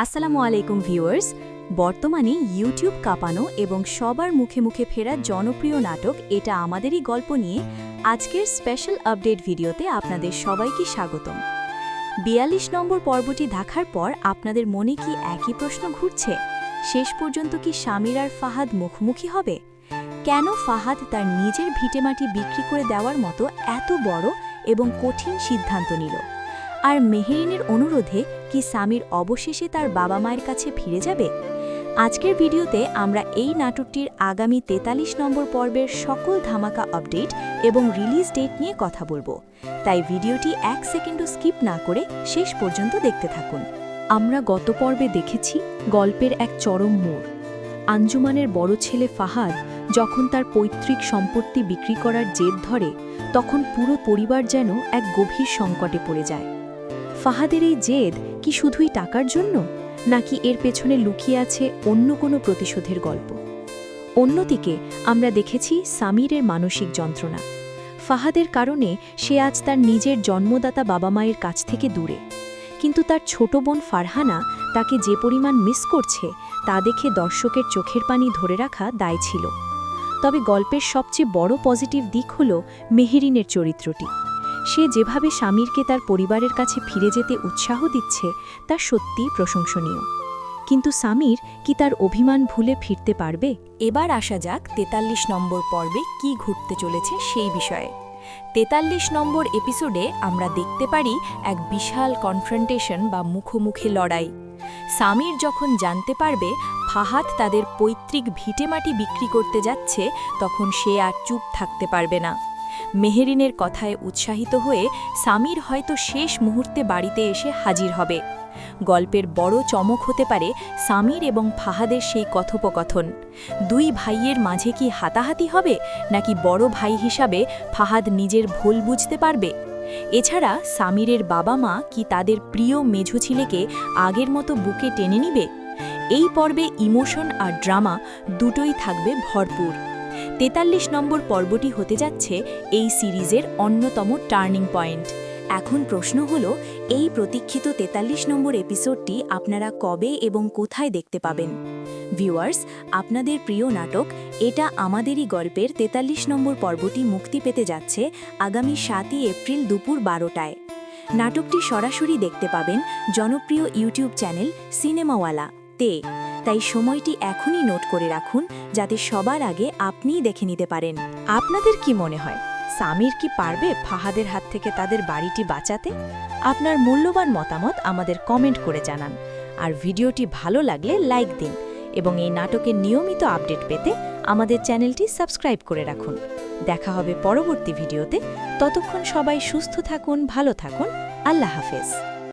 আসসালামু আলাইকুম ভিউয়ার্স। বর্তমানে ইউটিউব কাঁপানো এবং সবার মুখে মুখে ফেরা জনপ্রিয় নাটক এটা আমাদেরই গল্প নিয়ে আজকের স্পেশাল আপডেট ভিডিওতে আপনাদের সবাইকে স্বাগতম। ৪২ নম্বর পর্বটি দেখার পর আপনাদের মনে কি একই প্রশ্ন ঘুরছে? শেষ পর্যন্ত কি সামির আর ফাহাদ মুখোমুখি হবে? কেন ফাহাদ তার নিজের ভিটেমাটি বিক্রি করে দেওয়ার মতো এত বড় এবং কঠিন সিদ্ধান্ত নিল? আর মেহেরিনের অনুরোধে কি সামির অবশেষে তার বাবা মায়ের কাছে ফিরে যাবে? আজকের ভিডিওতে আমরা এই নাটকটির আগামী ৪৩ নম্বর পর্বের সকল ধামাকা আপডেট এবং রিলিজ ডেট নিয়ে কথা বলবো, তাই ভিডিওটি ১ সেকেন্ডও স্কিপ না করে শেষ পর্যন্ত দেখতে থাকুন। আমরা গত পর্বে দেখেছি গল্পের এক চরম মোড়। আঞ্জুমানের বড় ছেলে ফাহাদ যখন তার পৈতৃক সম্পত্তি বিক্রি করার জেদ ধরে, তখন পুরো পরিবার যেন এক গভীর সংকটে পড়ে যায়। ফাহাদের এই জেদ কি শুধুই টাকার জন্য, নাকি এর পেছনে লুকিয়ে আছে অন্য কোনো প্রতিশোধের গল্প? অন্যদিকে আমরা দেখেছি সামিরের মানসিক যন্ত্রণা। ফাহাদের কারণে সে আজ তার নিজের জন্মদাতা বাবা মায়ের কাছ থেকে দূরে, কিন্তু তার ছোট বোন ফারহানা তাকে যে পরিমাণ মিস করছে তা দেখে দর্শকের চোখের পানি ধরে রাখা দায় ছিল। তবে গল্পের সবচেয়ে বড় পজিটিভ দিক হল মেহেরিনের চরিত্রটি। সে যেভাবে সামিরকে তার পরিবারের কাছে ফিরে যেতে উৎসাহ দিচ্ছে তা সত্যিই প্রশংসনীয়। কিন্তু সামির কি তার অভিমান ভুলে ফিরতে পারবে? এবার আসা যাক ৪৩ নম্বর পর্বে কি ঘটতে চলেছে সেই বিষয়ে। ৪৩ নম্বর এপিসোডে আমরা দেখতে পারি এক বিশাল কনফ্রন্টেশন বা মুখোমুখি লড়াই। সামির যখন জানতে পারবে ফাহাদ তাদের পৈতৃক ভিটেমাটি বিক্রি করতে যাচ্ছে, তখন সে আর চুপ থাকতে পারবে না। মেহেরিনের কথায় উৎসাহিত হয়ে সামির হয়তো শেষ মুহূর্তে বাড়িতে এসে হাজির হবে। গল্পের বড় চমক হতে পারে সামির এবং ফাহাদের সেই কথোপকথন। দুই ভাইয়ের মাঝে কি হাতাহাতি হবে, নাকি বড় ভাই হিসাবে ফাহাদ নিজের ভুল বুঝতে পারবে? এছাড়া সামিরের বাবা মা কি তাদের প্রিয় মেঝো ছেলেকে আগের মতো বুকে টেনে নিবে? এই পর্বে ইমোশন আর ড্রামা দুটোই থাকবে ভরপুর। ৪৩ নম্বর পর্বটি হতে যাচ্ছে এই সিরিজের অন্যতম টার্নিং পয়েন্ট। এখন প্রশ্ন হলো, এই প্রতীক্ষিত ৪৩ নম্বর এপিসোডটি আপনারা কবে এবং কোথায় দেখতে পাবেন? ভিউয়ার্স, আপনাদের প্রিয় নাটক এটা আমাদেরই গল্পের ৪৩ নম্বর পর্বটি মুক্তি পেতে যাচ্ছে আগামী ৭ই এপ্রিল দুপুর ১২টায়। নাটকটি সরাসরি দেখতে পাবেন জনপ্রিয় ইউটিউব চ্যানেল সিনেমাওয়ালা তে। তাই সময়টি এখনই নোট করে রাখুন, যাতে সবার আগে আপনিই দেখে নিতে পারেন। আপনাদের কি মনে হয়, সামির কি পারবে ফাহাদের হাত থেকে তাদের বাড়িটি বাঁচাতে? আপনার মূল্যবান মতামত আমাদের কমেন্ট করে জানান। আর ভিডিওটি ভালো লাগলে লাইক দিন এবং এই নাটকের নিয়মিত আপডেট পেতে আমাদের চ্যানেলটি সাবস্ক্রাইব করে রাখুন। দেখা হবে পরবর্তী ভিডিওতে। ততক্ষণ সবাই সুস্থ থাকুন, ভালো থাকুন। আল্লাহ হাফেজ।